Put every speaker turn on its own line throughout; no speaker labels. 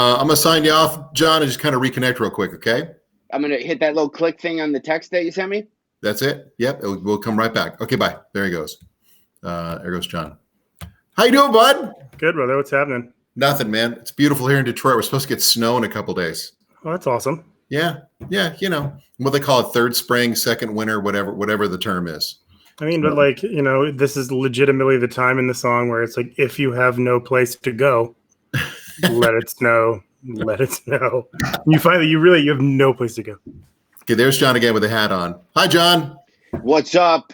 I'm gonna sign you off, John, and just kind of reconnect real quick, okay?
I'm gonna hit that little click thing on the text that you sent me.
That's it. Yep, we'll come right back. Okay, bye. There he goes. There goes John. How you doing, bud?
Good, brother. What's happening?
Nothing, man. It's beautiful here in Detroit. We're supposed to get snow in a couple days.
Oh, that's awesome.
Yeah. You know what they call it: third spring, second winter, whatever the term is.
I mean, but like, this is legitimately the time in the song where it's like, if you have no place to go, let it snow. Let it snow. You have no place to go.
Okay, there's John again with a hat on. Hi, John.
What's up,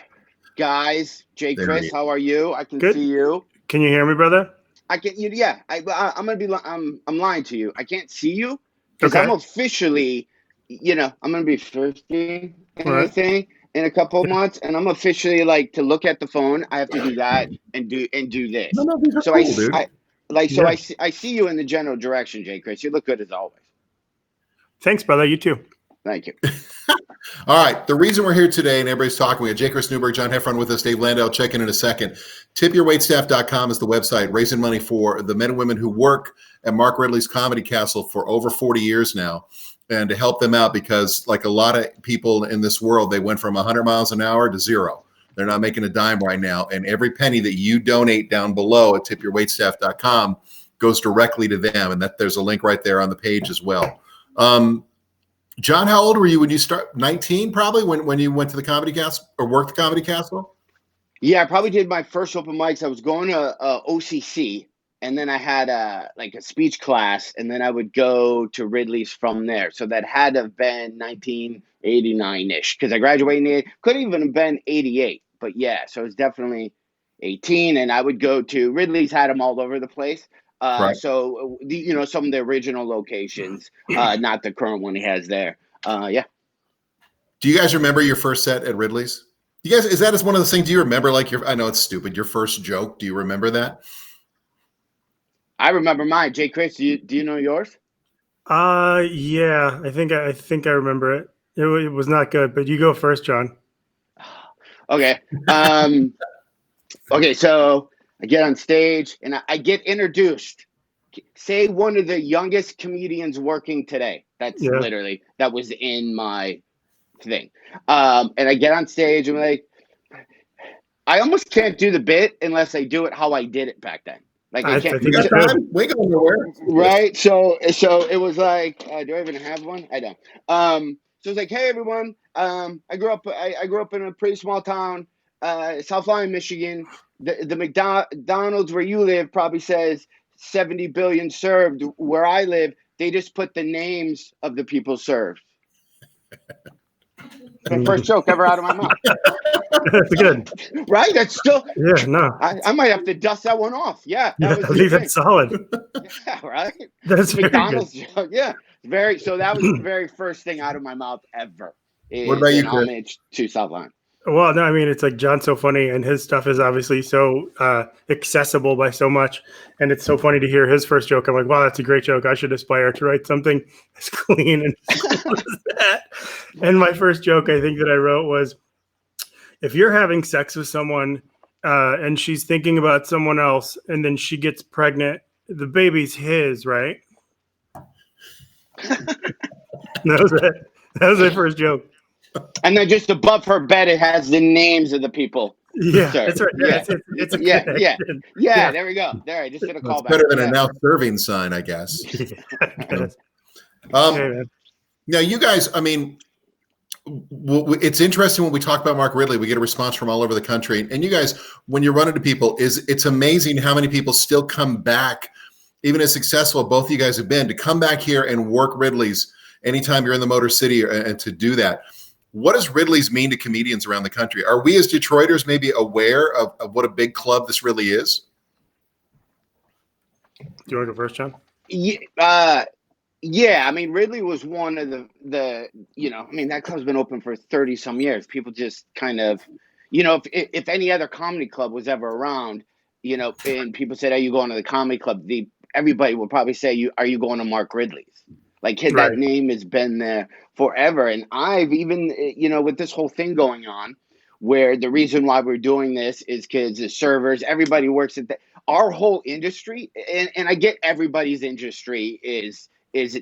guys? J Chris, how are you? I can see you.
Can you hear me, brother?
I can. Yeah. I'm lying to you. I can't see you because I'm officially, I'm gonna be 50 and everything in a couple of months, and I'm officially like to look at the phone. I have to do that and do this.
No, these are cool, dude.
I see you in the general direction, J Chris. You look good as always.
Thanks, brother. You too.
Thank you.
All right. The reason we're here today and everybody's talking, we have J Chris Newberg, John Heffron with us, Dave Landau. Check in a second. TipYourWaitStaff.com is the website, raising money for the men and women who work at Mark Ridley's Comedy Castle for over 40 years now, and to help them out because, like a lot of people in this world, they went from 100 miles an hour to zero. They're not making a dime right now, and every penny that you donate down below at TipYourWaitStaff.com goes directly to them, and there's a link right there on the page as well. John, how old were you when you start? 19, probably, when you went to the Comedy Castle or worked the Comedy Castle?
Yeah, I probably did my first open mics. I was going to OCC, and then I had a speech class, and then I would go to Ridley's from there. So that had to have been 1989-ish, because I graduated could even have been 88. But yeah, so it was definitely 18, and I would go to Ridley's, had them all over the place.
Right.
So some of the original locations, not the current one he has there. Yeah.
Do you guys remember your first set at Ridley's? You guys, is that one of those things? Do you remember I know it's stupid, your first joke? Do you remember that?
I remember mine. J Chris, do you know yours?
Yeah, I think I remember it. It was not good, but you go first, John.
Okay. Okay, so I get on stage and I get introduced. Say one of the youngest comedians working today. That's literally, that was in my thing. And I get on stage and like, I almost can't do the bit unless I do it how I did it back then. Like I can't.
We go nowhere.
Right. So it was like, do I even have one? I don't. So it's like, hey everyone. I grew up in a pretty small town, South Lyon, Michigan. The McDonald's where you live probably says 70 billion served. Where I live, they just put the names of the people served. My first joke ever out of my mouth.
That's good.
Right? That's still.
Yeah, no.
I might have to dust that one off. Yeah.
I think that's solid.
Yeah, right?
That's
McDonald's joke. Yeah. So that was the very first thing out of my mouth ever.
What about you, Chris?
Homage to South Lyon.
Well, no, I mean, it's like John's so funny, and his stuff is obviously so accessible by so much, and it's so funny to hear his first joke. I'm like, wow, that's a great joke. I should aspire to write something as clean and as cool as that. And my first joke, I think that I wrote was, if you're having sex with someone and she's thinking about someone else, and then she gets pregnant, the baby's his, right? That was it. That was my first joke.
And then just above her bed, it has the names of the people.
Yeah, that's right. Yeah,
yeah. There we go. There, I just did a callback.
It's better than a now serving sign, I guess. Now, you guys, I mean, it's interesting when we talk about Mark Ridley, we get a response from all over the country. And you guys, when you're running to people, it's amazing how many people still come back, even as successful both of you guys have been, to come back here and work Ridley's anytime you're in the Motor City and to do that. What does Ridley's mean to comedians around the country? Are we as Detroiters maybe aware of what a big club this really is?
Do you want to go first, John?
Yeah. I mean, Ridley was one of the that club's been open for 30 some years. People just kind of, if any other comedy club was ever around, and people said, are you going to the comedy club? Everybody would probably say, are you going to Mark Ridley's? Like that name has been there forever. And I've even, with this whole thing going on, where the reason why we're doing this is because the servers, everybody works at our whole industry, and I get everybody's industry is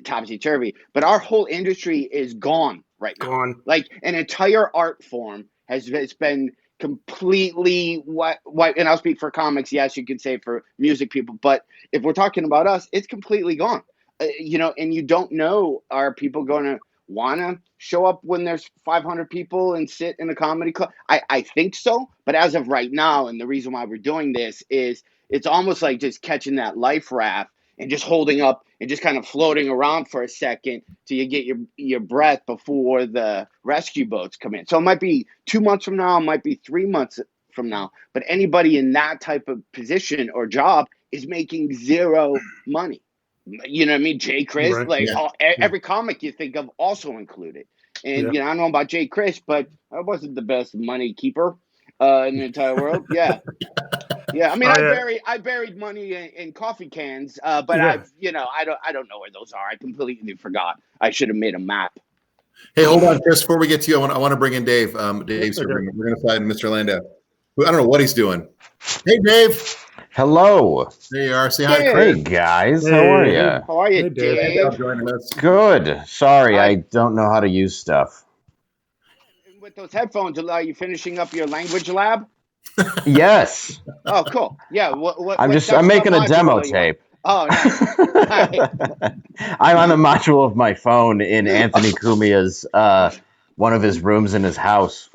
topsy-turvy, but our whole industry is gone right now.
Gone.
Like an entire art form it's been completely what, and I'll speak for comics. Yes, you can say for music people, but if we're talking about us, it's completely gone. And you don't know, are people going to want to show up when there's 500 people and sit in a comedy club? I think so, but as of right now, and the reason why we're doing this is it's almost like just catching that life raft and just holding up and just kind of floating around for a second till you get your breath before the rescue boats come in. So it might be 2 months from now, it might be 3 months from now, but anybody in that type of position or job is making zero money. You know what I mean? J Chris,
Right.
Every comic you think of also included. And, I don't know about J Chris, but I wasn't the best money keeper in the entire world. Yeah. Yeah, I mean, I buried money in coffee cans, but I don't know where those are. I completely forgot. I should have made a map.
Hey, hold on, Chris. Before we get to you, I want to bring in Dave. Dave's here. We're going to slide in Mr. Landau. I don't know what he's doing. Hey, Dave.
Hello.
There you are. Say hi,
Chris. Hey, guys. How are you?
How are you,
Hey,
Dave?
Thanks for joining us.
Good. Sorry, I don't know how to use stuff.
With those headphones, are you finishing up your language lab?
Yes.
Oh, cool. Yeah.
I'm making a demo tape.
Oh, nice.
I'm on the module of my phone in Anthony Cumia's one of his rooms in his house.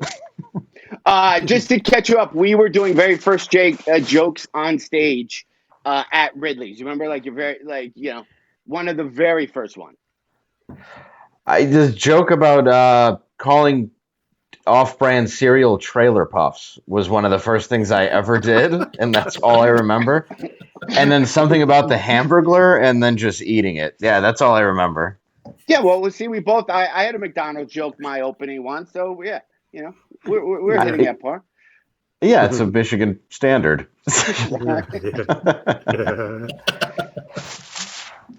Just to catch you up, we were doing very first jokes on stage at Ridley's. You remember, one of the very first one.
This joke about calling off-brand cereal trailer puffs was one of the first things I ever did, and that's all I remember. And then something about the Hamburglar, and then just eating it. Yeah, that's all I remember.
Yeah, well, we'll see. We both. I had a McDonald's joke my opening one, so yeah, we're hitting that part.
Yeah, it's a Michigan standard.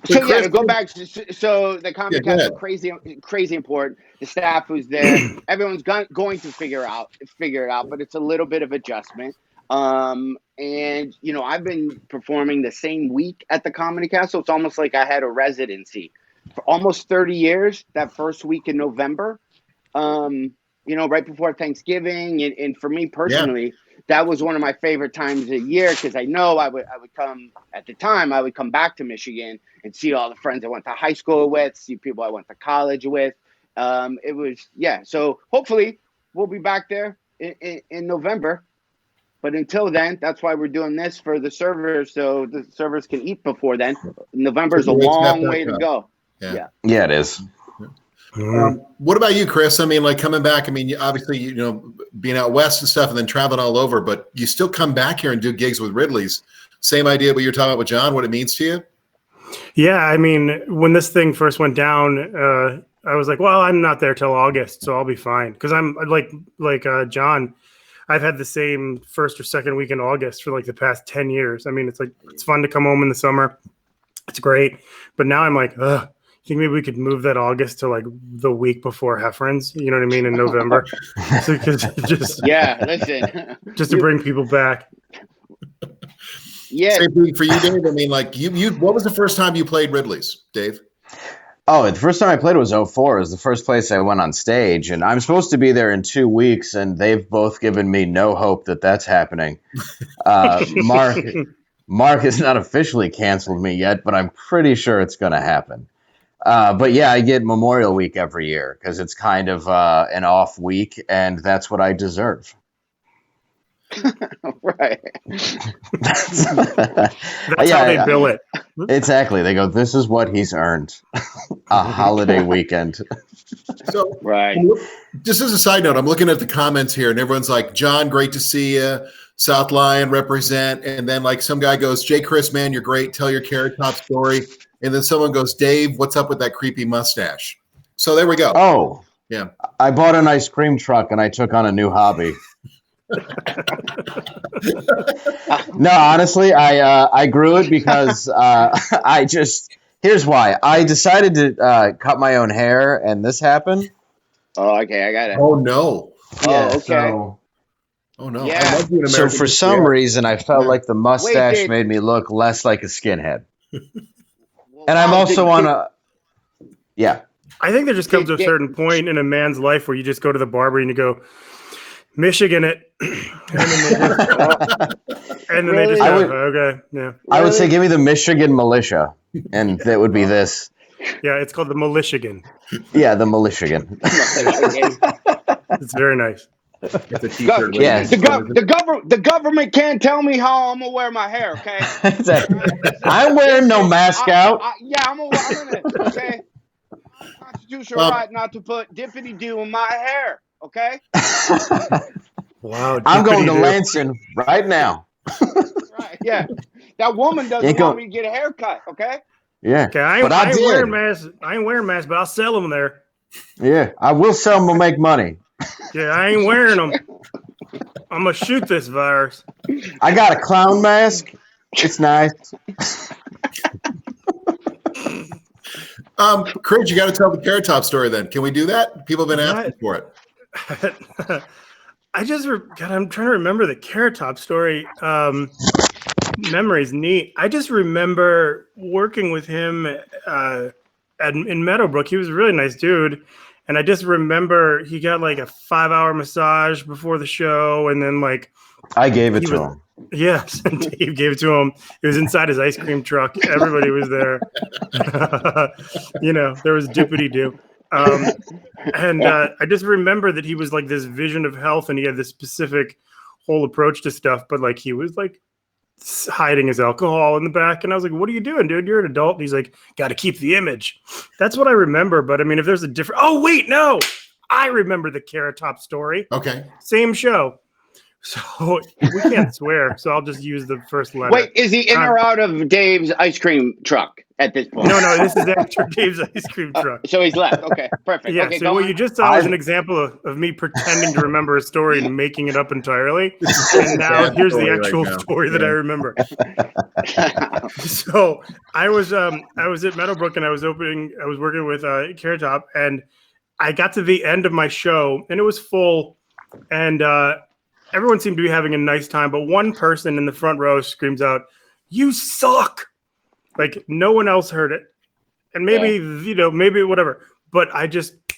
So to go back, so the Comic Cast is crazy important. The staff who's there, everyone's going to figure it out, but it's a little bit of adjustment. And I've been performing the same week at the Comedy Cast, so it's almost like I had a residency for almost 30 years. That first week in November, right before Thanksgiving, and for me personally. That was one of my favorite times of the year because I know I would come at the time. I would come back to Michigan and see all the friends I went to high school with, see people I went to college with. It was So hopefully we'll be back there in November. But until then, that's why we're doing this for the servers, so the servers can eat before then. November is a long way to go.
Yeah, it is.
What about you, Chris? I mean, coming back, obviously, being out west and stuff and then traveling all over, but you still come back here and do gigs with Ridley's. Same idea what you're talking about with John, what it means to you?
Yeah, I mean, when this thing first went down, I was like, well, I'm not there till August, so I'll be fine. Because I'm like John, I've had the same first or second week in August for the past 10 years. I mean, it's fun to come home in the summer. It's great. But now I'm like, ugh. I think maybe we could move that August to the week before Heffron's, you know what I mean, in November.
Listen.
Just to bring people back.
Yeah.
Same thing for you, Dave. I mean, what was the first time you played Ridley's, Dave?
Oh, the first time I played was 2004. It was the first place I went on stage, and I'm supposed to be there in 2 weeks, and they've both given me no hope that that's happening. Mark has not officially canceled me yet, but I'm pretty sure it's going to happen. But yeah, I get Memorial Week every year because it's kind of an off week, and that's what I deserve.
Right.
That's how they bill it.
Exactly. They go, this is what he's earned. A holiday weekend.
So,
right.
Just as a side note, I'm looking at the comments here, and everyone's like, John, great to see you. South Lyon, represent. And then some guy goes, J Chris, man, you're great. Tell your Carrot Top story. And then someone goes, Dave, what's up with that creepy mustache? So there we go.
Oh,
yeah.
I bought an ice cream truck and I took on a new hobby. No, honestly, I grew it because here's why. I decided to cut my own hair and this happened.
Oh, okay. I got it.
Oh, no.
Yeah, okay.
Oh no!
Yeah.
I love you in
So
American
for
history.
some reason, I felt
Yeah.
like the mustache
Wait,
made me look less like a skinhead.
Well,
And I'm
wow,
also on a yeah.
I think there just comes to a
Did-
certain point in a man's life where you just go to the barber and you go, Michigan it. And then they just
Really?
go,
I would-
okay, yeah.
I would say
Really?
give me the Michigan militia, and that would be this.
Yeah, it's called the Militiagan.
Yeah, the Militiagan.
It's very nice.
It's a t-shirt.
Yeah.
The government can't tell me how I'm gonna wear my hair. Okay.
I'm wearing no mask out.
I'm gonna. Okay. Constitutional right not to put dippity doo in my hair. Okay.
Wow.
I'm going to
dippity-doo.
Lansing right now.
Right. Yeah. That woman doesn't
Ain't go-
want me to get a haircut. Okay.
Yeah,
Okay, I
but I
ain't
did.
wearing masks. I ain't wearing masks, but I'll sell them there.
Yeah, I will sell them to make money.
Yeah, I ain't wearing them. I'm gonna shoot this virus.
I got a clown mask. It's nice.
Craig, you got to tell the Carrot Top story then. Can we do that? People have been asking for it.
God, I'm trying to remember the Carrot Top story. Memory's neat. I just remember working with him in Meadowbrook. He was a really nice dude. And I just remember he got like a 5-hour massage before the show. And then like,
I gave it to him.
yes, and Dave gave it to him. It was inside his ice cream truck. Everybody was there. There was doopity-doo. And I just remember that he was like this vision of health and he had this specific whole approach to stuff. But like, he was like hiding his alcohol in the back. And I was like, what are you doing, dude? You're an adult. And he's like, got to keep the image. That's what I remember. But I mean, if there's a different, oh wait, no, I remember the Carrot Top story.
Okay.
Same show. So we can't swear. So I'll just use the first letter.
Wait, is he in or out of Dave's ice cream truck at this point?
No, this is after Dave's ice cream truck.
So he's left. Okay, perfect.
Yeah,
Okay,
so what you just saw was an example of me pretending to remember a story and making it up entirely. And now here's the actual story that I remember. So I was at Meadowbrook and I was working with Carrot Top, and I got to the end of my show and it was full, and everyone seemed to be having a nice time, but one person in the front row screams out, "You suck!" Like no one else heard it. And maybe, maybe whatever. But I've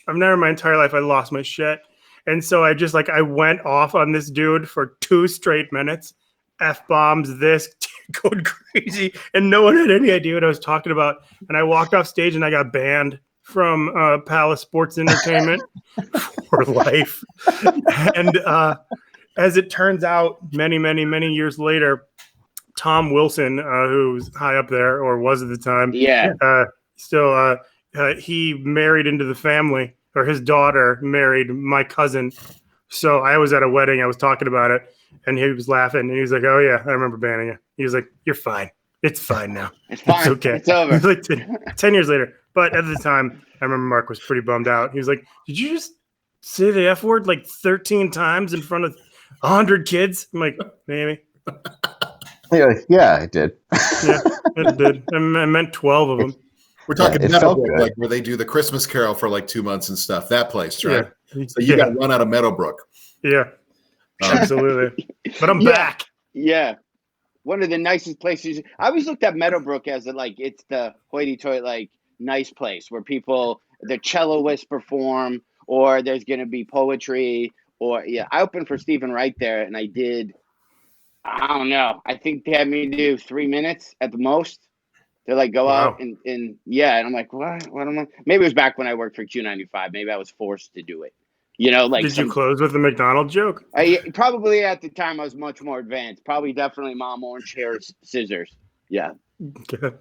never in my entire life, I lost my shit. And so I went off on this dude for 2 straight minutes. F-bombs, this, going crazy. And no one had any idea what I was talking about. And I walked off stage and I got banned from Palace Sports Entertainment for life. And as it turns out, many, many, many years later, Tom Wilson, who's high up there or was at the time, he married into the family, or his daughter married my cousin. So I was at a wedding, I was talking about it, and he was laughing, and he was like, "Oh yeah, I remember banning you." He was like, "You're fine. It's fine now.
It's fine.
It's okay."
It's over.
It was like 10 years later. But at the time, I remember Mark was pretty bummed out. He was like, "Did you just say the F word like 13 times in front of 100 kids?" I'm like, "Maybe."
Yeah, I did.
Yeah, it did. I meant 12 of them.
We're talking
it felt
Meadowbrook,
good.
like where they do the Christmas Carol for like 2 months and stuff. That place, right?
Yeah.
So you got run out of Meadowbrook.
Yeah, absolutely. But I'm back.
Yeah. One of the nicest places. I always looked at Meadowbrook as it's the hoity-toity, nice place where the celloists perform, or there's going to be poetry, I opened for Stephen Wright there, and I did, I don't know, I think they had me do 3 minutes at the most. They're go out and and I'm like, what am I? Maybe it was back when I worked for Q95. Maybe I was forced to do it. Did
you close with the McDonald's joke?
Probably at the time I was much more advanced. Probably definitely mom orange hair scissors. Yeah.
Okay.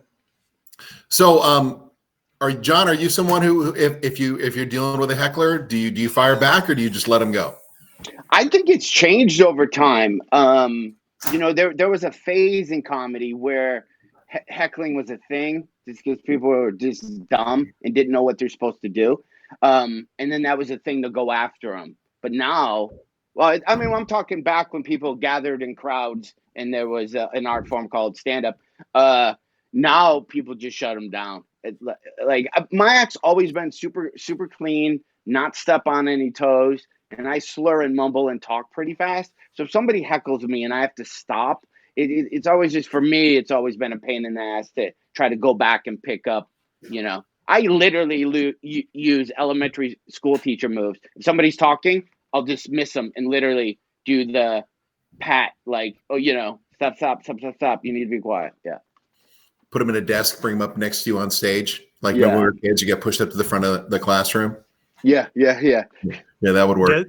So, John, are you someone who, if you're dealing with a heckler, do you fire back or do you just let him go?
I think it's changed over time. There was a phase in comedy where heckling was a thing just because people were just dumb and didn't know what they're supposed to do. And then that was a thing to go after them. But now, I'm talking back when people gathered in crowds and there was an art form called stand-up. Now people just shut them down. My act's always been super, super clean, not step on any toes, and I slur and mumble and talk pretty fast. So if somebody heckles me and I have to stop, it's always just, for me, it's always been a pain in the ass to try to go back and pick up, I literally use elementary school teacher moves. If somebody's talking, I'll dismiss them and literally do the pat, like, stop. You need to be quiet. Yeah.
Put them in a desk, bring them up next to you on stage. Like
Yeah.
when we were kids, you get pushed up to the front of the classroom.
Yeah.
Yeah, that would work.
Yeah.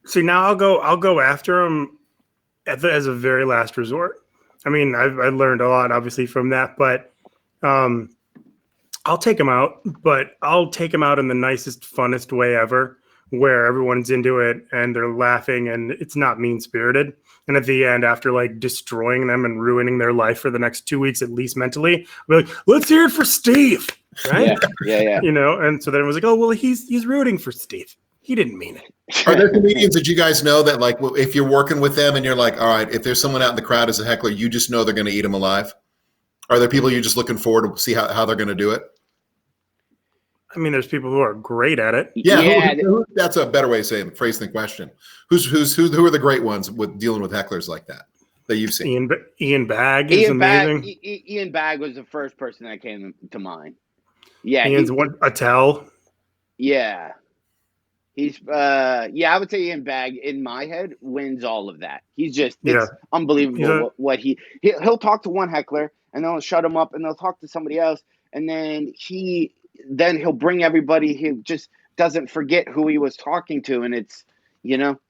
See, now I'll go after him as a very last resort. I mean, I learned a lot, obviously, from that, but I'll take him out, but I'll take him out in the nicest, funnest way ever, where everyone's into it and they're laughing and it's not mean-spirited. And at the end, after like destroying them and ruining their life for the next 2 weeks, at least mentally, I'll be like, let's hear it for Steve. Right?
Yeah.
And so then it was like, oh, well, he's rooting for Steve. He didn't mean it.
Are there comedians that you guys know that, like, if you're working with them and you're like, all right, if there's someone out in the crowd as a heckler, you just know they're going to eat them alive? Are there people you're just looking forward to see how they're going to do it?
I mean, there's people who are great at it.
Yeah. That's a better way of phrasing the question. Who are the great ones with dealing with hecklers like that you've seen?
Ian Bagg is amazing.
Ian Bagg was the first person that came to mind. Yeah.
Ian's Attell.
Yeah. He's I would say Ian Bagg in my head wins all of that. He's just unbelievable what he'll talk to one heckler and then he'll shut him up and they'll talk to somebody else and then he'll bring everybody. He just doesn't forget who he was talking to, and it's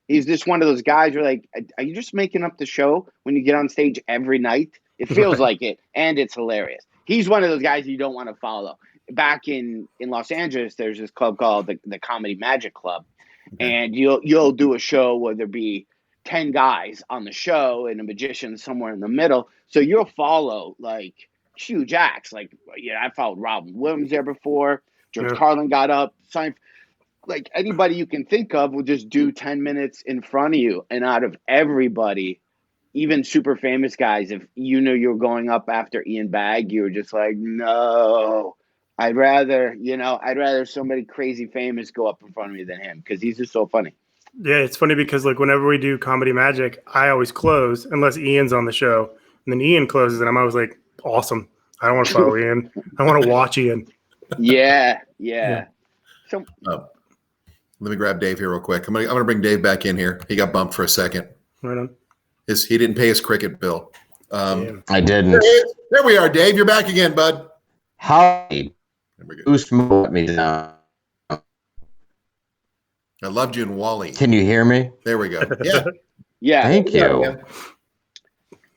he's just one of those guys. You're like, are you just making up the show when you get on stage every night? It feels like it, and it's hilarious. He's one of those guys you don't want to follow. Back in Los Angeles, there's this club called the Comedy Magic Club, and you'll do a show where there be 10 guys on the show and a magician somewhere in the middle. So you'll follow like huge acts. Like I followed Robin Williams there before. George Carlin got up. Like anybody you can think of will just do 10 minutes in front of you, and out of everybody, even super famous guys, if you knew you were going up after Ian Bagg, you were just like, no. I'd rather somebody crazy famous go up in front of me than him because he's just so funny.
Yeah, it's funny because like whenever we do Comedy Magic, I always close unless Ian's on the show. And then Ian closes and I'm always like, awesome. I don't want to follow Ian. I want to watch Ian.
Yeah. So
let me grab Dave here real quick. I'm gonna bring Dave back in here. He got bumped for a second.
Right on.
He didn't pay his cricket bill.
I didn't.
There we are, Dave. You're back again, bud.
Hi.
There we go.
Who smote me down?
I loved you in Wally.
Can you hear me?
There we go. Yeah.
Yeah.
Thank you.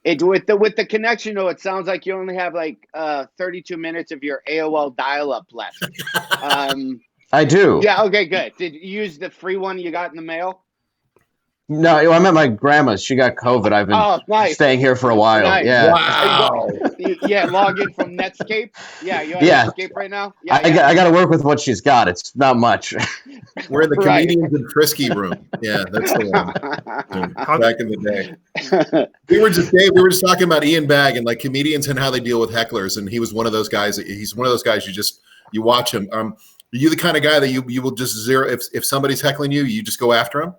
With the connection, though, it sounds like you only have like 32 minutes of your AOL dial-up left.
I do.
Yeah. Okay. Good. Did you use the free one you got in the mail?
No, I'm at my grandma's. She got COVID. I've been staying here for a while.
Nice.
Yeah.
Wow.
Log in from Netscape. Yeah, you have Netscape right now? Yeah,
I got to work with what she's got. It's not much.
We're in the comedians and Frisky room. Yeah, that's the one. Back in the day. We were just talking about Ian Bagg and like comedians and how they deal with hecklers. And he was one of those guys. He's one of those guys you watch him. Are you the kind of guy that you will just zero if somebody's heckling you, you just go after him?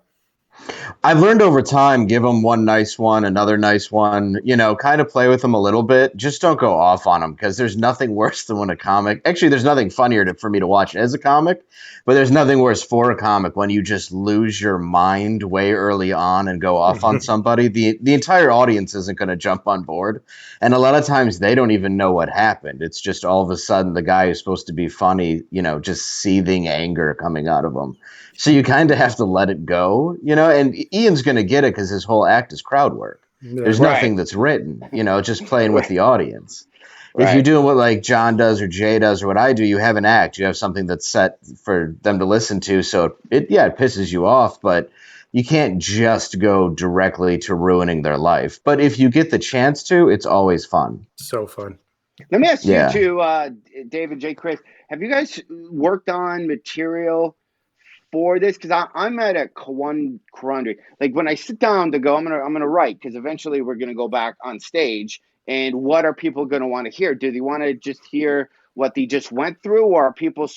I've learned over time, give them one nice one, another nice one, kind of play with them a little bit. Just don't go off on them because there's nothing worse than when a comic – actually, there's nothing funnier for me to watch as a comic, but there's nothing worse for a comic when you just lose your mind way early on and go off on somebody. The entire audience isn't going to jump on board, and a lot of times they don't even know what happened. It's just all of a sudden the guy who's supposed to be funny, just seething anger coming out of him. So you kind of have to let it go, and Ian's going to get it because his whole act is crowd work. Yeah, there's nothing that's written, just playing with the audience. If you're doing what like John does or Jay does or what I do, you have an act. You have something that's set for them to listen to. So it pisses you off, but you can't just go directly to ruining their life. But if you get the chance to, it's always fun.
So fun.
Let me ask you two, Dave and J Chris, have you guys worked on material for this? Because I'm at a quandary. Like when I sit down to go, I'm gonna write because eventually we're gonna go back on stage. And what are people gonna want to hear? Do they want to just hear what they just went through, or are people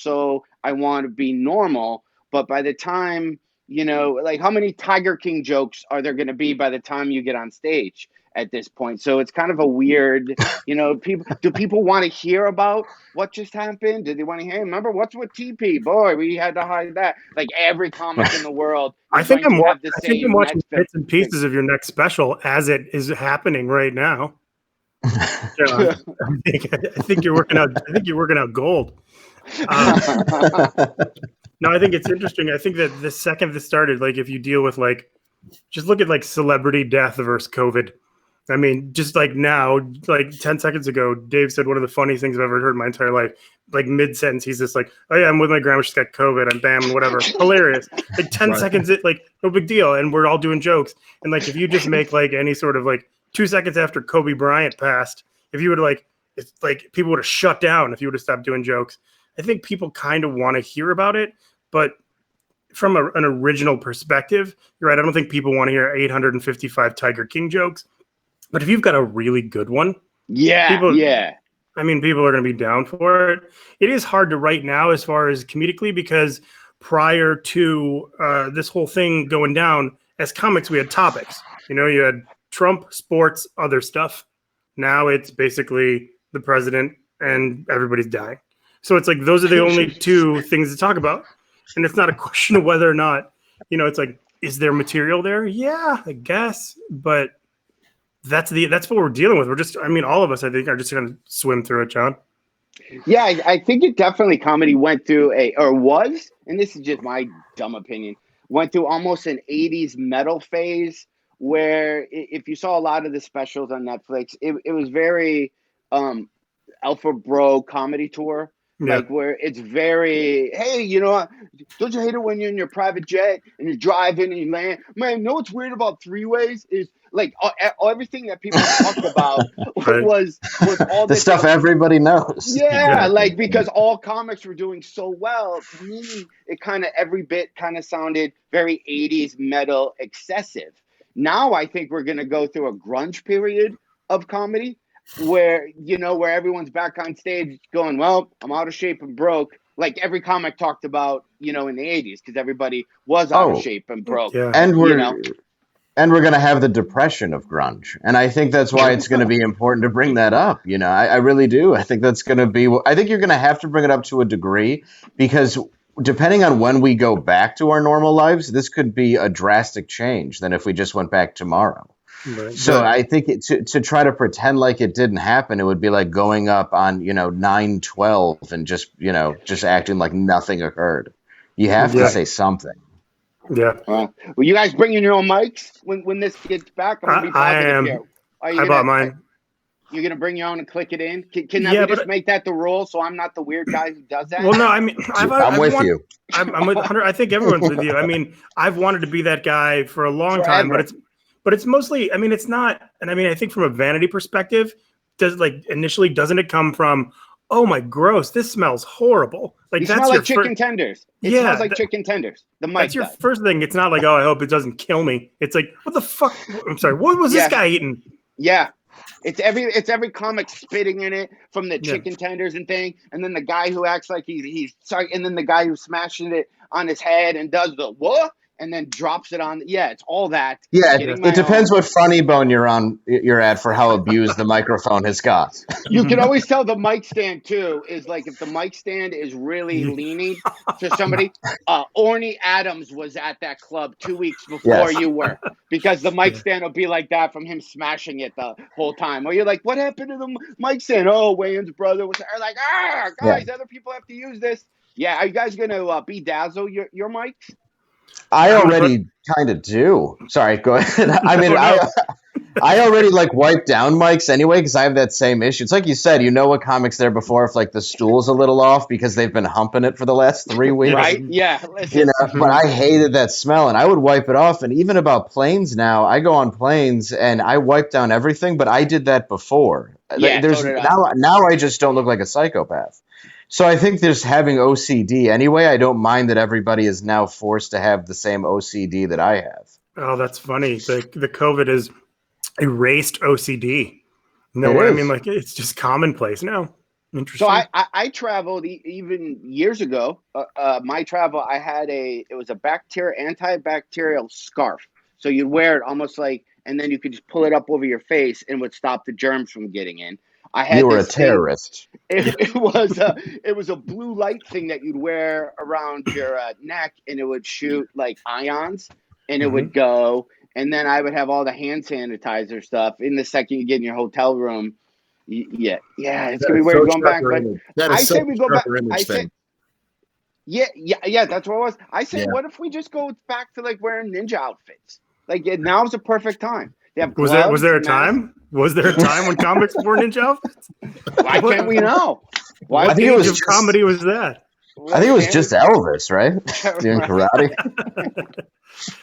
I want to be normal? But by the time like how many Tiger King jokes are there going to be by the time you get on stage at this point? So it's kind of a weird, do people want to hear about what just happened? Do they want to hear, remember what's with TP? Boy, we had to hide that. Like every comic in the world.
I think I'm watching bits and pieces of your next special as it is happening right now. I think you're working out. I think you're working out gold. No, I think it's interesting. I think that the second this started, like if you deal with just look at celebrity death versus COVID. I mean, just like now, like 10 seconds ago, Dave said one of the funniest things I've ever heard in my entire life. Like mid-sentence, he's just like, "Oh yeah, I'm with my grandma. She's got COVID. I'm bam and whatever." Hilarious. Like 10 seconds, no big deal. And we're all doing jokes. And if you just make any sort of 2 seconds after Kobe Bryant passed, if you would it's people would have shut down if you would have stopped doing jokes. I think people kind of want to hear about it, but from an original perspective, you're right. I don't think people want to hear 855 Tiger King jokes. But if you've got a really good one, people are going to be down for it. It is hard to write now as far as comedically because prior to this whole thing going down, as comics, we had topics. You had Trump, sports, other stuff. Now it's basically the president and everybody's dying. So it's those are the only two things to talk about. And it's not a question of whether or not, it's is there material there? Yeah, I guess. But that's what we're dealing with. We're just, all of us, I think, are just going to swim through it, John.
Yeah, I think it definitely comedy went through and this is just my dumb opinion, went through almost an 80s metal phase where if you saw a lot of the specials on Netflix, it was very Alpha Bro comedy tour. Yeah. Where it's very, hey, don't you hate it when you're in your private jet and you're driving and you land? Man, what's weird about three-ways is everything that people talked about was all
the stuff everybody knows.
Yeah, because all comics were doing so well. To me, it every bit sounded very 80s metal excessive. Now I think we're going to go through a grunge period of comedy where everyone's back on stage going, well, I'm out of shape and broke. Like every comic talked about, in the 80s because everybody was out of shape and broke.
Yeah. And we're going to have the depression of grunge. And I think that's why it's going to be important to bring that up. I really do. I think that's going to be, I think you're going to have to bring it up to a degree because depending on when we go back to our normal lives, this could be a drastic change than if we just went back tomorrow. Right. So I think to try to pretend like it didn't happen, it would be like going up on 9/12 and just acting like nothing occurred. You have to say something.
Yeah. Well, you guys bringing your own mics when this gets back? I'm gonna be positive here.
I bought mine.
You're gonna bring your own and click it in. Can we just make that the rule so I'm not the weird guy who does that?
Well, no, I'm with you. I'm with 100. I think everyone's with you. I've wanted to be that guy for a long time, but it's mostly, it's not, and I think from a vanity perspective, initially doesn't it come from, oh my gross, this smells horrible.
You smell like chicken tenders. It smells like chicken tenders. The mic
That's your first thing. It's not like, oh, I hope it doesn't kill me. It's like, what the fuck? I'm sorry, what was this guy eating?
Yeah. It's every comic spitting in it from the chicken tenders and thing, and then the guy who acts like he's sorry, and then the guy who's smashing it on his head and does the what? And then drops it on. Yeah, it's all that.
Yeah, it depends what funny bone you're at for how abused the microphone has got.
You can always tell the mic stand too is if the mic stand is really leaning to somebody. Orny Adams was at that club 2 weeks before you were, because the mic stand will be like that from him smashing it the whole time. Or you're like, what happened to the mic stand? Oh, Wayne's brother was like, guys, other people have to use this. Yeah, are you guys gonna bedazzle your mics?
I already kind of do. Sorry, go ahead. I already wipe down mics anyway because I have that same issue. It's like you said, what comic's there before if the stool's a little off because they've been humping it for the last 3 weeks.
Right? Yeah.
But I hated that smell and I would wipe it off. And even about planes now, I go on planes and I wipe down everything, but I did that before.
Yeah,
now I just don't look like a psychopath. So I think there's having OCD anyway. I don't mind that everybody is now forced to have the same OCD that I have.
Oh, that's funny. The COVID has erased OCD. No way. It's just commonplace now. Interesting.
So I traveled even years ago. My travel, I had it was a antibacterial scarf. So you'd wear it almost like, and then you could just pull it up over your face and would stop the germs from getting in. I had
You were a
this thing.
terrorist.
It was a blue light thing that you'd wear around your neck, and it would shoot like ions, and it would go. And then I would have all the hand sanitizer stuff. In the second you get in your hotel room, yeah, it's gonna be weird going back. But I say we go back. I say, yeah, that's what it was. I say, what if we just go back to like wearing ninja outfits? Like now's the perfect time. They have gloves,
was there a time? Was there a time when comics wore ninja outfits?
Why can't we know?
Why
I think it was
of comedy was that?
I think it was just Elvis, right? Doing karate.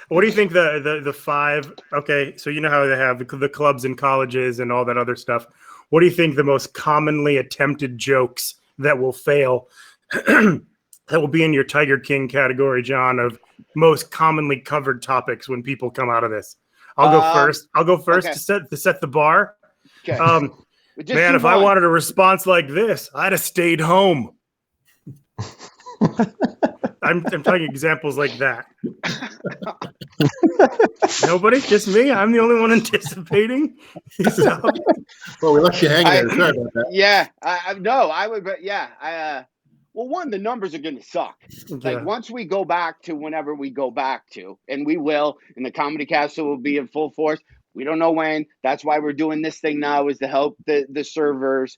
What do you think the five? Okay, so you know how they have the clubs and colleges and all that other stuff. What do you think the most commonly attempted jokes that will fail? That will be in your Tiger King category, John, of most commonly covered topics when people come out of this. I'll go first. Okay. to set the bar.
Okay.
Man, if I wanted a response like this, I'd have stayed home. I'm talking examples like that. Nobody? Just me? I'm the only one anticipating? So.
Well, we left you hanging there. Sorry about that.
Yeah. I would, but yeah. Well, one, the numbers are going to suck.
Yeah.
Like once we go back to whenever we go back to, and we will, and the Comedy Castle will be in full force. We don't know when. That's why we're doing this thing now, is to help the servers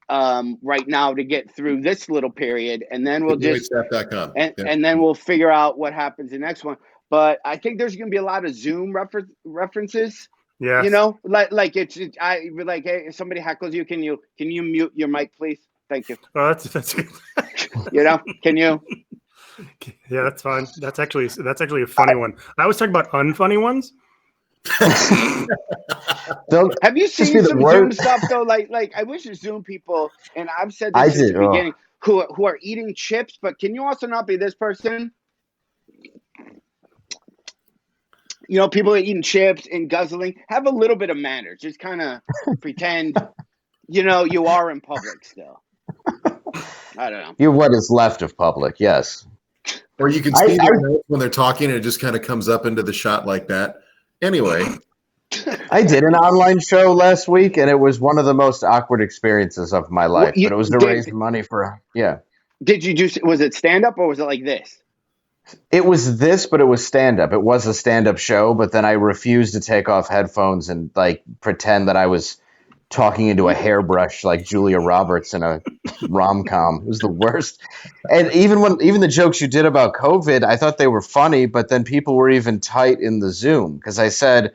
right now to get through this little period, and then we'll just and then we'll figure out what happens the next one. But I think there's going to be a lot of Zoom references.
Yeah,
you know, like it's hey, if somebody heckles you, can you mute your mic, please? Thank you.
Oh, that's good.
You know, can you?
Yeah, that's fine. That's actually a funny one. I was talking about unfunny ones.
Have you seen some Zoom stuff though? Like I wish the Zoom people, and I've said this since the beginning, who are eating chips, but can you also not be this person? You know, people are eating chips and guzzling. Have a little bit of manners. Just kind of pretend, you know, you are in public still. I don't know.
You're what is left of public, yes.
Or you can see their notes when they're talking, and it just kind of comes up into the shot like that. Anyway.
I did an online show last week, and it was one of the most awkward experiences of my life. But it was to raise money for,
Did you do, was it stand-up or was it like this?
It was this, but it was stand-up. It was a stand-up show, but then I refused to take off headphones and like pretend that I was talking into a hairbrush like Julia Roberts in a rom-com. It was the worst. And even the jokes you did about COVID, I thought they were funny, but then people were even tight in the Zoom because I said,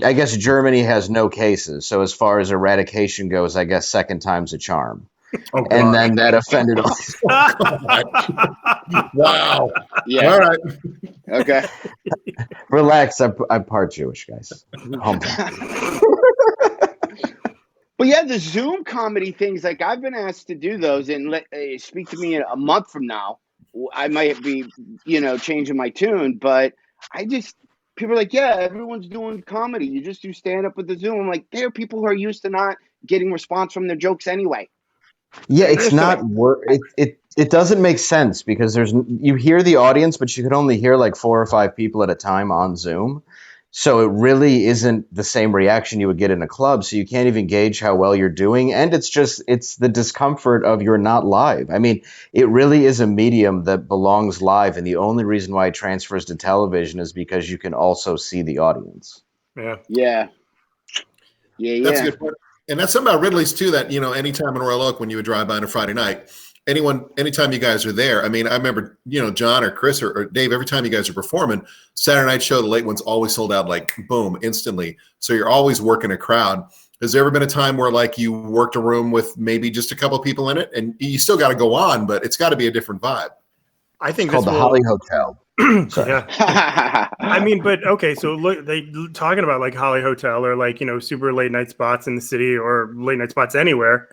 I guess Germany has no cases. So as far as eradication goes, I guess second time's a charm. Oh, and then that offended us.
Wow.
Yeah.
All right.
Okay.
Relax. I'm part Jewish, guys.
But yeah, the Zoom comedy things, like I've been asked to do those, and speak to me in a month from now. I might be, changing my tune, but people are like, yeah, everyone's doing comedy. You just do stand up with the Zoom. I'm like, there are people who are used to not getting response from their jokes anyway.
Yeah, it's not it doesn't make sense because you hear the audience, but you can only hear like 4 or 5 people at a time on Zoom. So it really isn't the same reaction you would get in a club. So you can't even gauge how well you're doing. And it's the discomfort of you're not live. I mean, it really is a medium that belongs live. And the only reason why it transfers to television is because you can also see the audience.
Yeah.
That's a good point. And that's something about Ridley's too, that, anytime in Royal Oak, when you would drive by on a Friday night, anytime you guys are there, I mean, I remember, John or Chris or Dave, every time you guys are performing, Saturday night show, the late ones always sold out like boom, instantly. So you're always working a crowd. Has there ever been a time where like you worked a room with maybe just a couple of people in it and you still got to go on, but it's got to be a different vibe?
I think
it's called the Holly Hotel.
Yeah. I mean, but okay, so look, they talking about like Holly Hotel or like, super late night spots in the city or late night spots anywhere.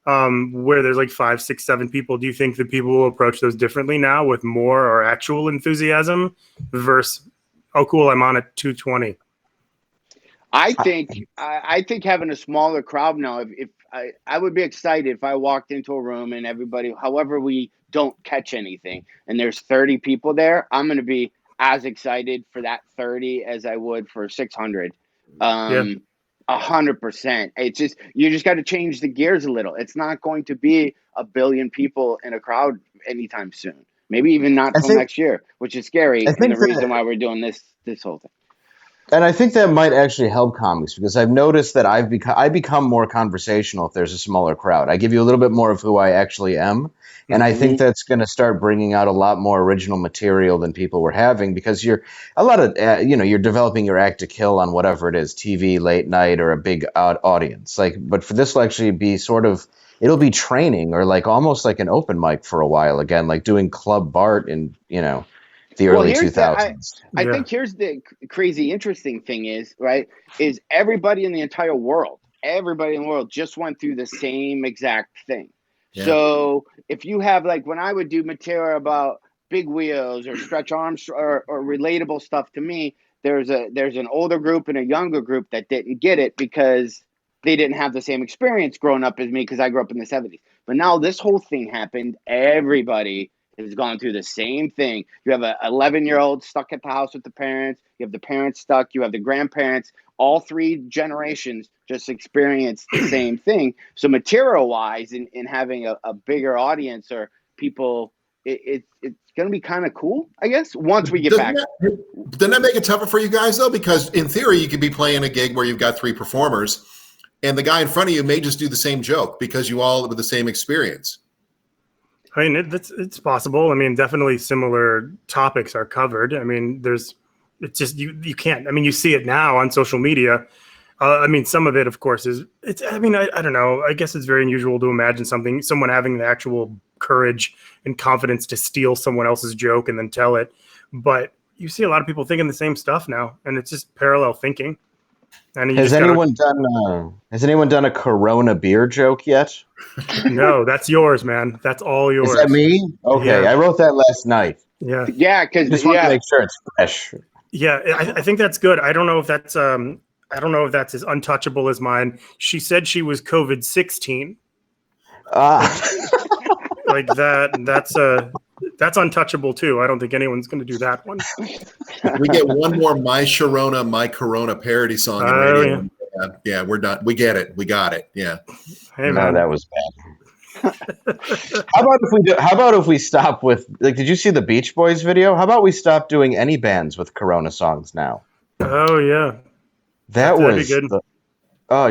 Where there's like 5, 6, 7 people. Do you think that people will approach those differently now with more or actual enthusiasm versus, oh, cool, I'm on at 220?
I think having a smaller crowd now, if I would be excited if I walked into a room and everybody, however we don't catch anything, and there's 30 people there, I'm going to be as excited for that 30 as I would for 600. 100%. It's just, you just got to change the gears a little. It's not going to be a billion people in a crowd anytime soon. Maybe even not till next year, which is scary. And the reason why we're doing this whole thing.
And I think that might actually help comics, because I've noticed that I become more conversational if there's a smaller crowd. I give you a little bit more of who I actually am. And I think that's going to start bringing out a lot more original material than people were having, because you're developing your act to kill on whatever it is, TV, late night, or a big audience. But for this will actually be it'll be training, or like almost like an open mic for a while again, like doing Club Bart in, the early 2000s.
I think here's the crazy interesting thing is everybody in the entire world, just went through the same exact thing. Yeah. So if you have, like, when I would do material about big wheels or stretch arms or relatable stuff to me, there's an older group and a younger group that didn't get it because they didn't have the same experience growing up as me, because I grew up in the 70s. But now this whole thing happened. Everybody has gone through the same thing. You have an 11-year-old stuck at the house with the parents. You have the parents stuck. You have the grandparents. All three generations just experienced the same thing. So material-wise, in having a bigger audience or people, it's going to be kind of cool, I guess, once we get back.
Doesn't that make it tougher for you guys, though? Because in theory, you could be playing a gig where you've got 3 performers, and the guy in front of you may just do the same joke because you all have the same experience.
I mean, it's possible. I mean, definitely similar topics are covered. I mean, it's just, you can't, I mean, you see it now on social media. I mean, some of it, of course, I don't know. I guess it's very unusual to imagine someone having the actual courage and confidence to steal someone else's joke and then tell it. But you see a lot of people thinking the same stuff now, and it's just parallel thinking. And
has anyone done a Corona beer joke yet?
No, that's yours, man. That's all yours.
Is that me? Okay, yeah. I wrote that last night.
Yeah,
because
just want to make sure it's fresh.
Yeah, I think that's good. I don't know if that's as untouchable as mine. She said she was COVID-16. Like that's untouchable too. I don't think anyone's going to do that one.
We get one more My Sharona, My Corona parody song on radio. Yeah, we're done. We get it. We got it. Yeah.
Hey, man.
No, that was bad. How about if we stop with, like, did you see the Beach Boys video? How about we stop doing any bands with Corona songs now?
Oh yeah.
That'd be good.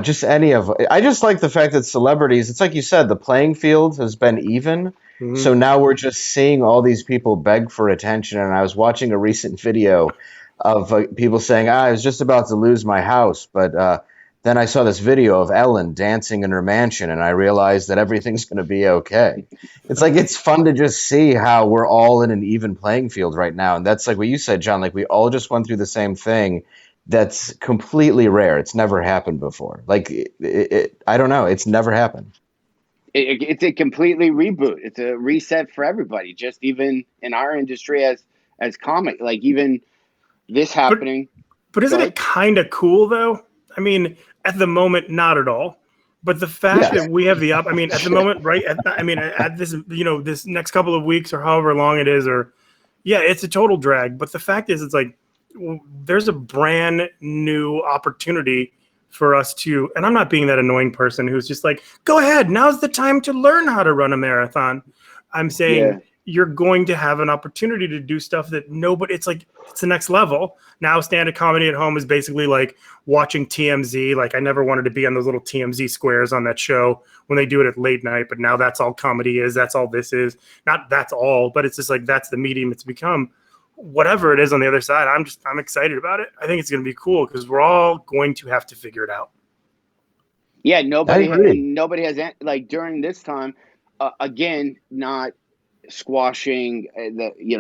Just any of it. I just like the fact that celebrities, it's like you said, the playing field has been even. Mm-hmm. So now we're just seeing all these people beg for attention. And I was watching a recent video of people saying, I was just about to lose my house, but then I saw this video of Ellen dancing in her mansion, and I realized that everything's going to be okay. It's like, it's fun to just see how we're all in an even playing field right now. And that's like what you said, John, like we all just went through the same thing. That's completely rare. It's never happened before. Like, I don't know. It's never happened.
It's a completely reboot. It's a reset for everybody, just even in our industry as comic, like even this happening.
But isn't it kind of cool though? I mean, at the moment, not at all. But the fact that we have at the moment, right? At this, this next couple of weeks or however long it is, it's a total drag. But the fact is, it's like, there's a brand new opportunity for us to, and I'm not being that annoying person who's just like, go ahead, now's the time to learn how to run a marathon. I'm saying you're going to have an opportunity to do stuff that nobody, it's like, it's the next level. Now stand-up comedy at home is basically like watching TMZ. Like, I never wanted to be on those little TMZ squares on that show when they do it at late night, but now that's all comedy is. That's all this is. Not that's all, but it's just like, that's the medium it's become. Whatever it is on the other side, I'm excited about it. I think it's going to be cool because we're all going to have to figure it out.
Yeah, nobody has, like, during this time, again, not squashing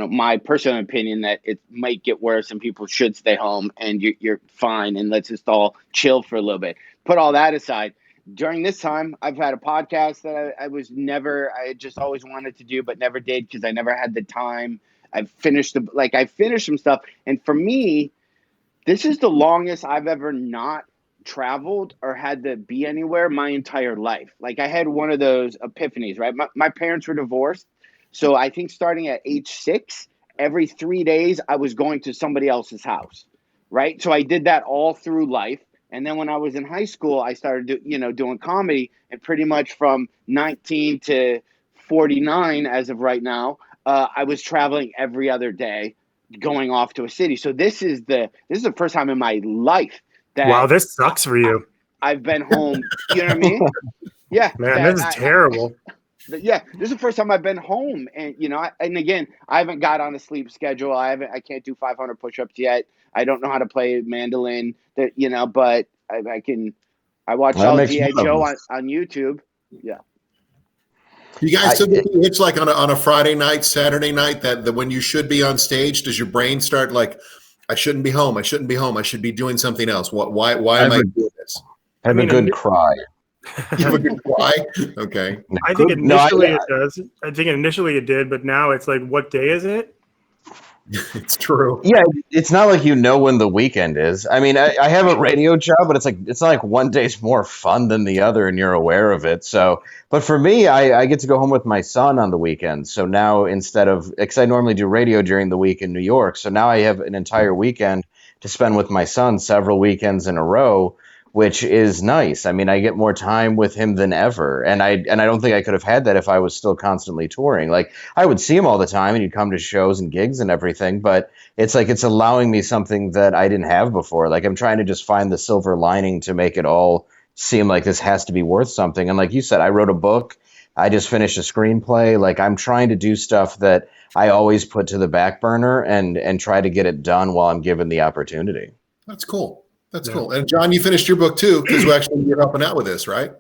my personal opinion that it might get worse and people should stay home and you're fine and let's just all chill for a little bit. Put all that aside. During this time, I've had a podcast that I just always wanted to do but never did because I never had the time. I finished some stuff. And for me, this is the longest I've ever not traveled or had to be anywhere my entire life. Like I had one of those epiphanies, right? My parents were divorced. So I think starting at age 6, every 3 days I was going to somebody else's house, right? So I did that all through life. And then when I was in high school, I started doing comedy, and pretty much from 19 to 49 as of right now, I was traveling every other day, going off to a city. So this is the first time in my life that
wow, this sucks for you.
I've been home. You know what I mean? Yeah,
Man, this is terrible.
Yeah, this is the first time I've been home, and and again, I haven't got on a sleep schedule. I can't do 500 push-ups yet. I don't know how to play mandolin. But I can. I watch all G.I. Joe on YouTube. Yeah.
You guys typically hitch like on a Friday night, Saturday night, that when you should be on stage, does your brain start like, I shouldn't be home. I shouldn't be home. I should be doing something else. Why am I doing this?
I have a good cry.
You have a good cry? Okay.
I think initially it does. I think initially it did, but now it's like, what day is it?
It's true.
Yeah, it's not like when the weekend is. I mean, I have a radio job, but it's not like one day's more fun than the other, and you're aware of it. So, but for me, I get to go home with my son on the weekends. So now because I normally do radio during the week in New York, so now I have an entire weekend to spend with my son, several weekends in a row, which is nice. I mean, I get more time with him than ever. And I don't think I could have had that if I was still constantly touring. Like, I would see him all the time and he'd come to shows and gigs and everything, but it's like it's allowing me something that I didn't have before. Like, I'm trying to just find the silver lining to make it all seem like this has to be worth something. And like you said, I wrote a book. I just finished a screenplay. Like, I'm trying to do stuff that I always put to the back burner and try to get it done while I'm given the opportunity.
That's cool. That's cool. And John, you finished your book too, because you're helping out with this, right?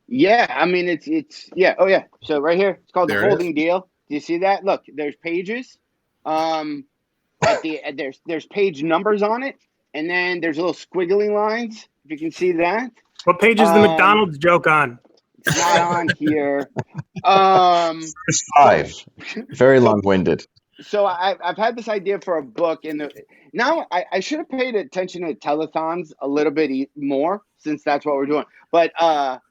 Yeah, I mean it's yeah. Oh yeah. So right here, it's called The Holding Deal. Do you see that? Look, there's pages. There's page numbers on it, and then there's little squiggly lines. If you can see that.
What page is the McDonald's joke on?
It's not on here.
There's 5. Very long-winded.
So I've had this idea for a book, and now I should have paid attention to telethons a little bit more, since that's what we're doing. But idea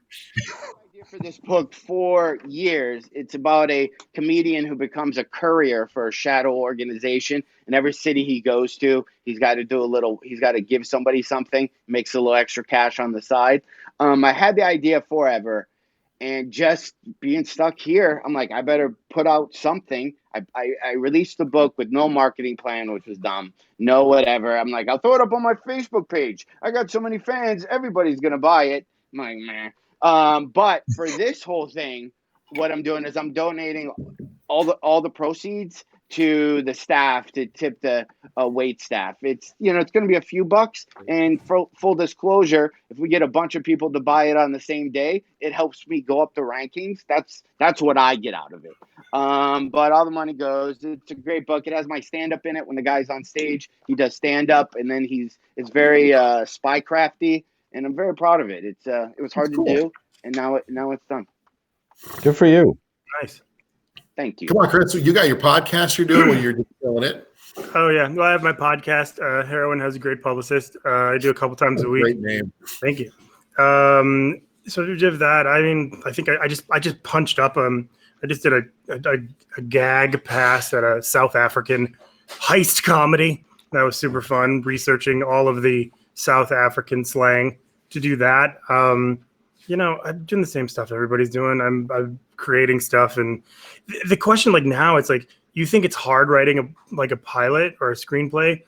for this book for years. It's about a comedian who becomes a courier for a shadow organization, and every city he goes to, he's got to give somebody something, makes a little extra cash on the side. I had the idea forever, and just being stuck here, I'm like, I better put out something. I released the book with no marketing plan, which was dumb. No whatever. I'm like, I'll throw it up on my Facebook page. I got so many fans. Everybody's going to buy it. I'm like, meh. But for this whole thing, what I'm doing is I'm donating all the proceeds to the staff to tip the wait staff. It's it's going to be a few bucks, and for full disclosure, if we get a bunch of people to buy it on the same day, it helps me go up the rankings. That's what I get out of it. But all the money goes. It's a great book. It has my stand up in it. When the guy's on stage, he does stand up, and then it's very spy crafty, and I'm very proud of it. It was hard to do, and now it's done.
Good for you.
Nice.
Thank you.
Come on, Chris. You got your podcast you're doing when you're just killing it.
Oh, yeah. Well, I have my podcast. Heroin has a great publicist. I do a couple times a week.
Great name.
Thank you. So to give that, I mean, I think I just punched up. I just did a gag pass at a South African heist comedy. That was super fun, researching all of the South African slang to do that. I'm doing the same stuff everybody's doing. I'm creating stuff, and the question, like, now it's like, you think it's hard writing a pilot or a screenplay?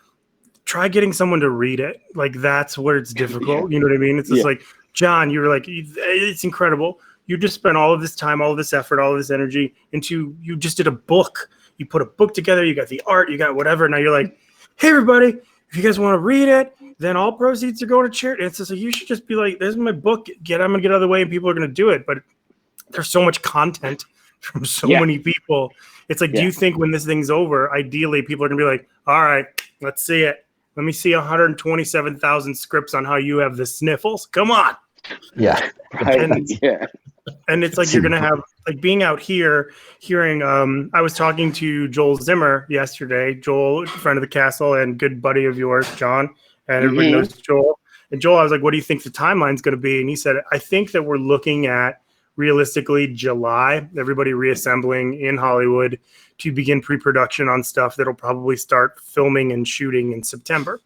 Try getting someone to read it. Like, that's where it's difficult. You know what I mean? It's just like, John, you were like, it's incredible. You just spent all of this time, all of this effort, all of this energy into, you just did a book. You put a book together, you got the art, you got whatever. Now you're like, hey, everybody, if you guys want to read it, then all proceeds are going to charity. It's just like, you should just be like, there's my book. I'm going to get out of the way and people are going to do it. But there's so much content from so many people. It's like, do you think when this thing's over, ideally people are going to be like, all right, let's see it. Let me see 127,000 scripts on how you have the sniffles. Come on.
Yeah.
And it's like, you're going to have, like, being out here, hearing, I was talking to Joel Zimmer yesterday, Joel, friend of the castle and good buddy of yours, John, and everybody knows Joel. And Joel, I was like, what do you think the timeline's going to be? And he said, I think that we're looking at realistically July, everybody reassembling in Hollywood to begin pre-production on stuff that'll probably start filming and shooting in September.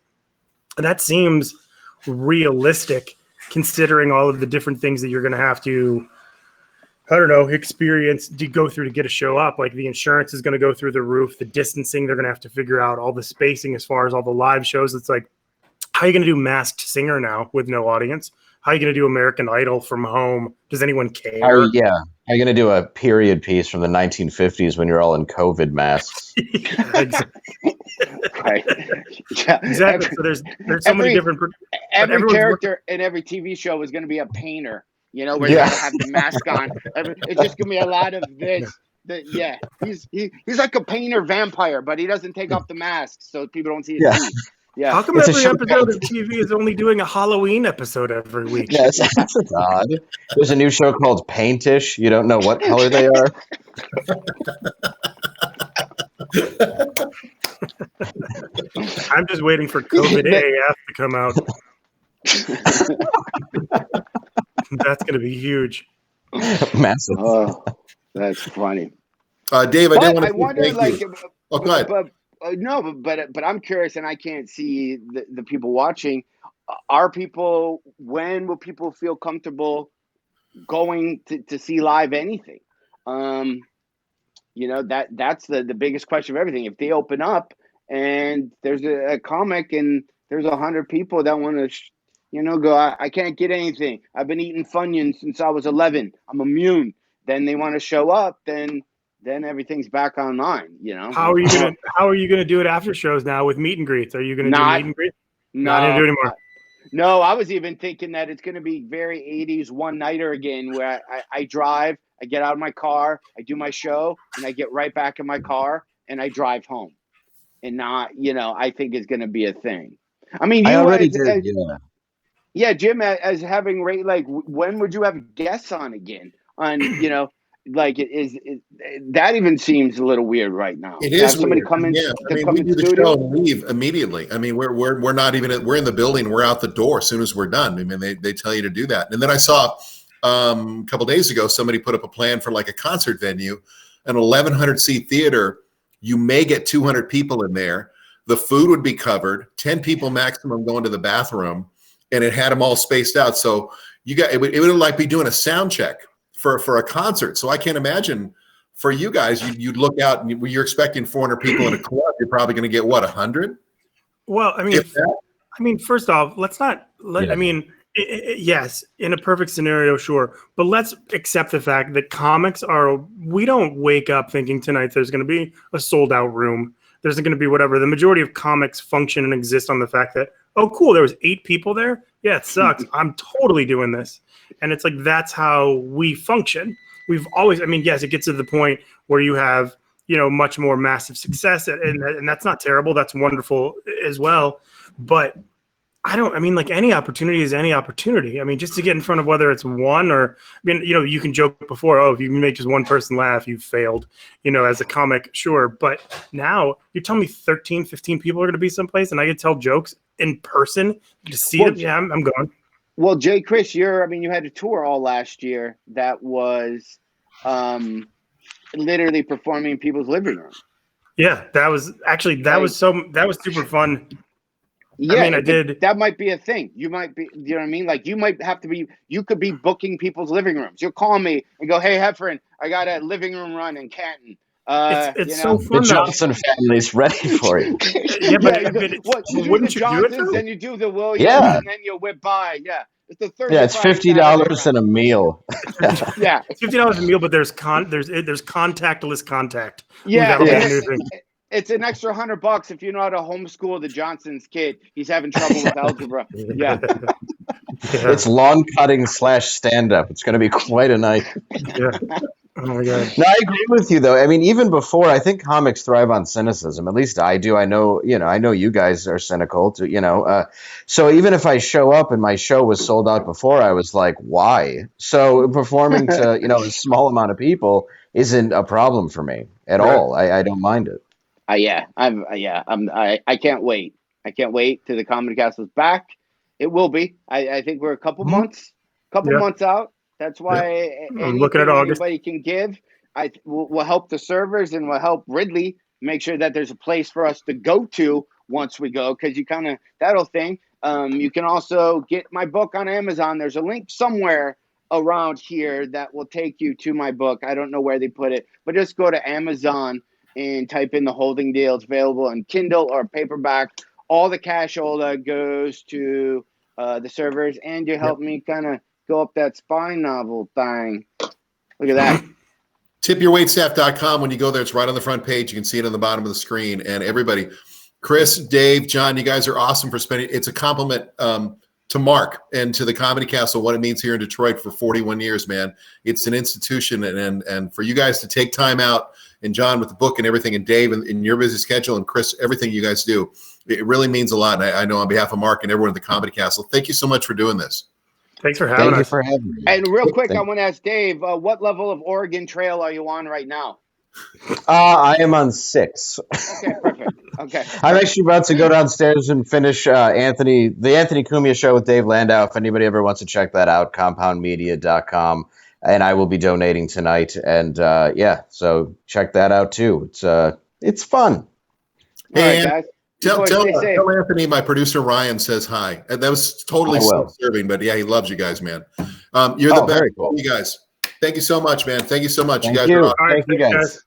And that seems realistic considering all of the different things that you're going to have to, I don't know, experience to go through to get a show up. Like the insurance is going to go through the roof, the distancing, they're going to have to figure out all the spacing as far as all the live shows. It's like, how are you going to do Masked Singer now with no audience? How are you going to do American Idol from home? Does anyone care?
How are you going to do a period piece from the 1950s when you're all in COVID masks?
Exactly.
Right. Yeah.
Exactly. So there's so many different.
Every character in every TV show is going to be a painter. You know, where they have the mask on. It's just going to be a lot of this. He's like a painter vampire, but he doesn't take off the mask, so people don't see his teeth. Yeah.
How come every episode of TV is only doing a Halloween episode every week?
Yes, that's odd. There's a new show called Paintish. You don't know what color they are.
I'm just waiting for COVID AF to come out. That's going to be huge.
Massive.
Oh, that's funny.
Dave,
I wonder, like,
go ahead.
But I'm curious, and I can't see the people watching. When will people feel comfortable going to see live anything? You know, that's the biggest question of everything. If they open up and there's a comic and there's 100 people that want to, go, I can't get anything. I've been eating Funyuns since I was 11. I'm immune. Then they want to show up. Then everything's back online.
How are you gonna do it after shows now with meet and greets? Are you gonna do meet and greets?
No,
I didn't do it anymore.
No, I was even thinking that it's gonna be very 80s one-nighter again, where I drive, I get out of my car, I do my show, and I get right back in my car and I drive home. And not, I think it's gonna be a thing. I mean,
I already did.
Yeah, Jim, as having like, when would you have guests on again? Like that even seems a little weird right now.
It is
somebody
weird.
come in.
Yeah, I mean, we do the show and leave immediately. I mean, we're not even we're in the building. We're out the door as soon as we're done. I mean, they tell you to do that. And then I saw a couple days ago somebody put up a plan for like a concert venue, an 1,100 seat theater. You may get 200 people in there. The food would be covered. 10 people maximum going to the bathroom, and it had them all spaced out. So it would like be doing a sound check for a concert. So I can't imagine for you guys, you'd look out and you're expecting 400 people in a club. You're probably going to get 100?
Well, I mean, first off, yes, in a perfect scenario, sure. But let's accept the fact that we don't wake up thinking tonight there's going to be a sold out room. There's going to be whatever. The majority of comics function and exist on the fact that, oh, cool, there was 8 people there. Yeah, it sucks. I'm totally doing this. And it's like, that's how we function. We've always, yes, it gets to the point where you have, much more massive success. And that's not terrible. That's wonderful as well. But any opportunity is any opportunity. I mean, just to get in front of whether it's one or, you can joke before, if you can make just one person laugh, you've failed, as a comic, sure. But now you're telling me 13, 15 people are going to be someplace and I can tell jokes in person to see it. Yeah, I'm going.
Well, J Chris, you had a tour all last year that was literally performing in people's living room.
Yeah, that was super fun.
Yeah, I did. That might be a thing. You might be, you know what I mean? Like you could be booking people's living rooms. You'll call me and go, "Hey, Heffron, I got a living room run in Canton."
It's so fun.
The Johnson family's ready for you.
You do the Johnsons, then you do the Williams, and then you whip by. Yeah, it's the
it's $50 and a meal.
Yeah,
it's $50 a meal, but there's contactless contact.
Yeah, it's an extra $100 if you know how to homeschool the Johnson's kid. He's having trouble with algebra. Yeah.
It's lawn cutting / stand up. It's going to be quite a night.
Yeah. Oh my God.
No, I agree with you though. I mean, even before, I think comics thrive on cynicism. At least I do. I know you guys are cynical too, so even if I show up and my show was sold out before, I was like, why? So performing to, a small amount of people isn't a problem for me at all. I don't mind it.
I can't wait. I can't wait till the Comedy Castle's back It will be. I think we're a couple months out. That's why
I'm looking at August.
Anybody can give. Will help the servers and will help Ridley make sure that there's a place for us to go to once we go, because you kind of that'll thing. You can also get my book on Amazon. There's a link somewhere around here that will take you to my book. I don't know where they put it, but just go to Amazon and type in the holding deal. It's available in Kindle or paperback. All the cashola goes to the servers, and you help me kind of go up that spy novel thing. Look at that.
Tipyourwaitstaff.com. When you go there, it's right on the front page. You can see it on the bottom of the screen. And everybody, Chris, Dave, John, you guys are awesome for spending. It's a compliment to Mark and to the Comedy Castle, what it means here in Detroit for 41 years, man. It's an institution, and for you guys to take time out, and John with the book and everything, and Dave in your busy schedule, and Chris, everything you guys do, it really means a lot. And I know on behalf of Mark and everyone at the Comedy Castle, thank you so much for doing this.
Thanks for having us.
Thank you for having me.
And real quick, I want to ask Dave, what level of Oregon Trail are you on right now?
I am on 6.
Okay, perfect. Okay.
I'm actually about to go downstairs and finish the Anthony Cumia show with Dave Landau. If anybody ever wants to check that out, compoundmedia.com. And I will be donating tonight. And so check that out too. It's fun.
And right, tell Anthony, my producer Ryan says hi. And that was totally self-serving, but yeah, he loves you guys, man. You're the best.
Cool.
You guys. Thank you so much, man. Thank you so much.
Thank
you guys
you.
are awesome.
Thank you guys.